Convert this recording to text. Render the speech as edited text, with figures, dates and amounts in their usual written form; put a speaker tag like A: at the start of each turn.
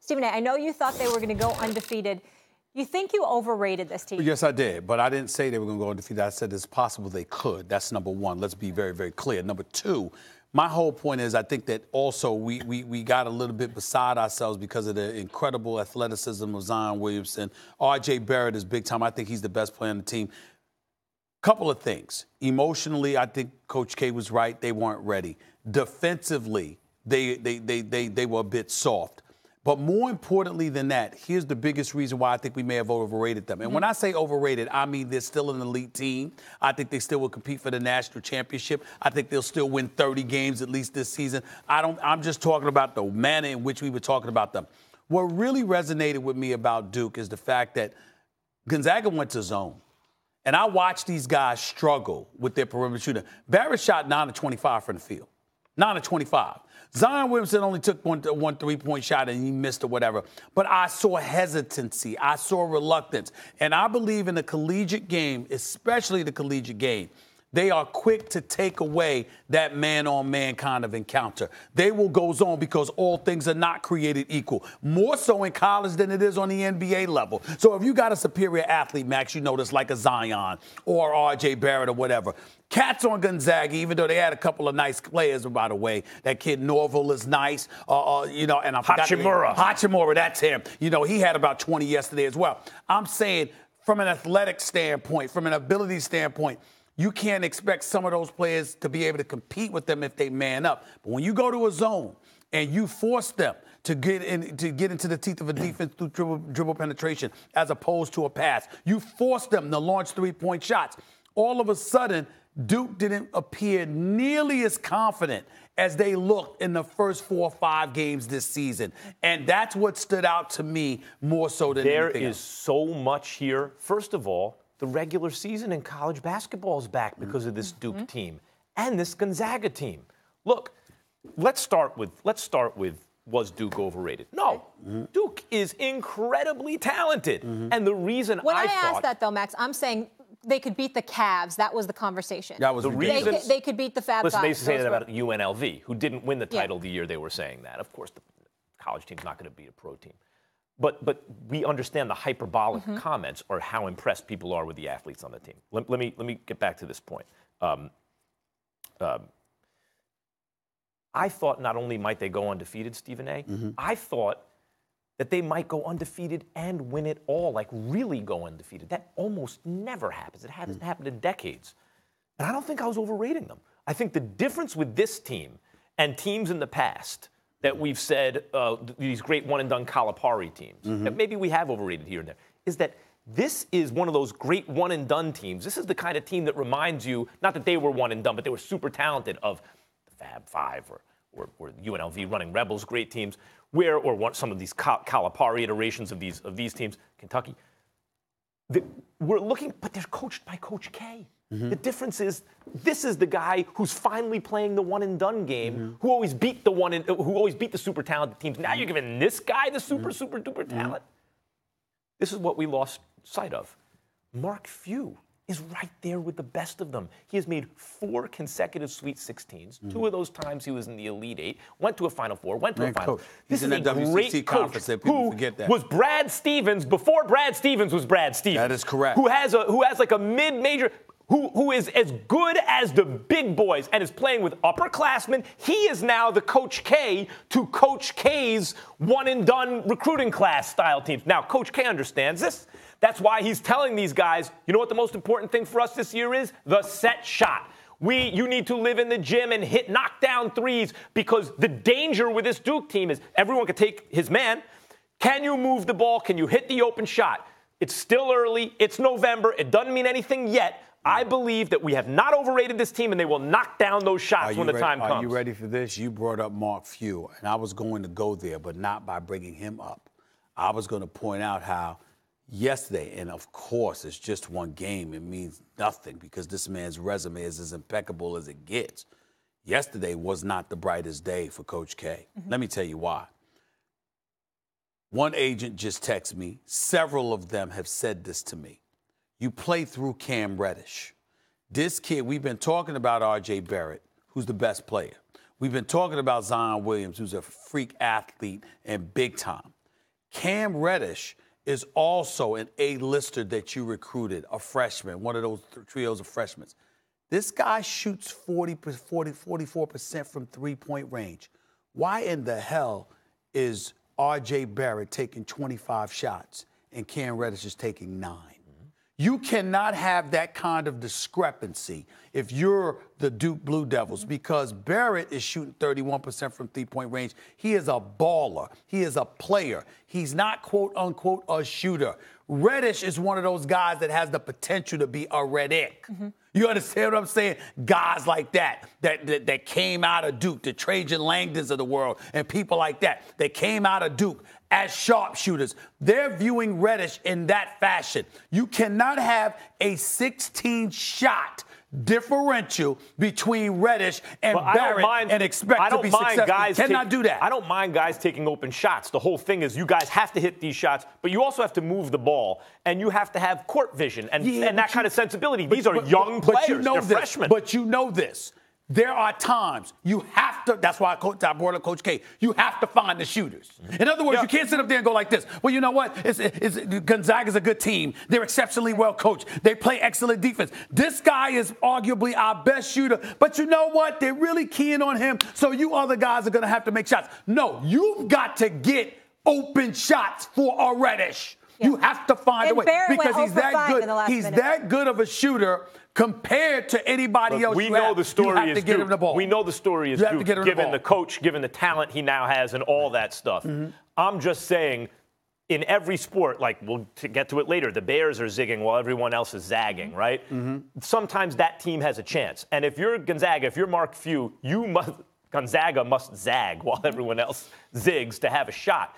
A: Stephen A., I know you thought they were going to go undefeated. You think you overrated this team?
B: Yes, I did. But I didn't say they were going to go undefeated. I said it's possible they could. That's number one. Let's be very, very clear. Number two, my whole point is I think that also we got a little bit beside ourselves because of the incredible athleticism of Zion Williamson. R.J. Barrett is big time. I think he's the best player on the team. Couple of things. Emotionally, I think Coach K was right. They weren't ready. Defensively, they were a bit soft. But more importantly than that, here's the biggest reason why I think we may have overrated them. And when I say overrated, I mean they're still an elite team. I think they still will compete for the national championship. I think they'll still win 30 games at least this season. I'm just talking about the manner in which we were talking about them. What really resonated with me about Duke is the fact that Gonzaga went to zone. And I watched these guys struggle with their perimeter shooting. Barrett shot 9 of 25 from the field. 9 of 25. Zion Williamson only took one three-point shot and he missed or whatever. But I saw hesitancy. I saw reluctance. And I believe in the collegiate game, especially the collegiate game, they are quick to take away that man-on-man kind of encounter. They will go zone because all things are not created equal. More so in college than it is on the NBA level. So if you got a superior athlete, Max, you know this, like a Zion or R.J. Barrett or whatever. Cats on Gonzaga, even though they had a couple of nice players, by the way. That kid Norville is nice. And I forgot Hachimura, that's him. He had about 20 yesterday as well. I'm saying from an athletic standpoint, from an ability standpoint, you can't expect some of those players to be able to compete with them if they man up. But when you go to a zone and you force them to get into the teeth of a defense through dribble penetration as opposed to a pass, you force them to launch three-point shots. All of a sudden, Duke didn't appear nearly as confident as they looked in the first 4 or 5 games this season. And that's what stood out to me more so than anything else.
C: There is so much here. First of all, the regular season in college basketball is back because of this Duke team and this Gonzaga team. Look, let's start with was Duke overrated? No. Duke is incredibly talented. And the reason
A: when I asked that, though, Max, I'm saying they could beat the Cavs. That was the conversation.
B: That was
C: the reason.
A: They could beat the Fab
C: Listen,
A: Five.
C: they used to say that about UNLV, who didn't win the title the year they were saying that. Of course, the college team's not going to beat a pro team. But we understand the hyperbolic comments or how impressed people are with the athletes on the team. Let me get back to this point. I thought not only might they go undefeated, Stephen A., I thought that they might go undefeated and win it all, like really go undefeated. That almost never happens. It hasn't happened in decades. And I don't think I was overrating them. I think the difference with this team and teams in the past that we've said, these great one-and-done Calipari teams, that maybe we have overrated here and there, is that this is one of those great one-and-done teams. This is the kind of team that reminds you, not that they were one-and-done, but they were super talented, of the Fab Five or UNLV running Rebels, great teams, some of these Calipari iterations of these teams, Kentucky. We're looking, but they're coached by Coach K. The difference is, this is the guy who's finally playing the one-and-done game, who always beat the super talented teams. Now you're giving this guy the super duper talent. This is what we lost sight of. Mark Few is right there with the best of them. He has made 4 consecutive Sweet 16s. 2 of those times he was in the Elite 8, went to a Final Four, went to a Final. This is a great coach who was Brad Stevens before Brad Stevens was Brad Stevens.
B: That is correct.
C: Who has like a mid-major, who is as good as the big boys and is playing with upperclassmen. He is now the Coach K to Coach K's one-and-done recruiting class style teams. Now, Coach K understands this. That's why he's telling these guys, you know what the most important thing for us this year is? The set shot. You need to live in the gym and hit knockdown threes, because the danger with this Duke team is everyone can take his man. Can you move the ball? Can you hit the open shot? It's still early. It's November. It doesn't mean anything yet. I believe that we have not overrated this team, and they will knock down those shots when the time comes.
B: Are you ready for this? You brought up Mark Few, and I was going to go there, but not by bringing him up. I was going to point out how yesterday, and of course it's just one game, it means nothing because this man's resume is as impeccable as it gets. Yesterday was not the brightest day for Coach K. Let me tell you why. One agent just texted me. Several of them have said this to me. You play through Cam Reddish. This kid, we've been talking about R.J. Barrett, who's the best player. We've been talking about Zion Williams, who's a freak athlete and big time. Cam Reddish is also an A-lister that you recruited, a freshman, one of those trios of freshmen. This guy shoots 44% from three-point range. Why in the hell is R.J. Barrett taking 25 shots and Cam Reddish is taking 9? You cannot have that kind of discrepancy if you're the Duke Blue Devils, because Barrett is shooting 31% from three-point range. He is a baller. He is a player. He's not, quote, unquote, a shooter. Reddish is one of those guys that has the potential to be a Reddick. You understand what I'm saying? Guys like that came out of Duke, the Trajan Langdons of the world, and people like that came out of Duke as sharpshooters. They're viewing Reddish in that fashion. You cannot have a 16-shot differential between Reddish and Barrett and expect to be successful. Cannot do that.
C: I don't mind guys taking open shots. The whole thing is you guys have to hit these shots, but you also have to move the ball, and you have to have court vision and that kind of sensibility. These are young players. They're freshmen.
B: But you know this. There are times you have to, that's why I brought up Coach K, you have to find the shooters. In other words, you can't sit up there and go like this. Well, you know what? Gonzaga's a good team. They're exceptionally well coached. They play excellent defense. This guy is arguably our best shooter, but you know what? They're really keying on him, so you other guys are going to have to make shots. No, you've got to get open shots for a Reddish. Yeah. You have to find a way because he's that good. He's that good of a shooter compared to anybody else.
C: We know the story is Duke. We know the story is Duke, given the coach, given the talent he now has, and all that stuff. I'm just saying, in every sport, like we'll get to it later, the Bears are zigging while everyone else is zagging, right? Sometimes that team has a chance, and if you're Gonzaga, if you're Mark Few, Gonzaga must zag while everyone else zigs to have a shot.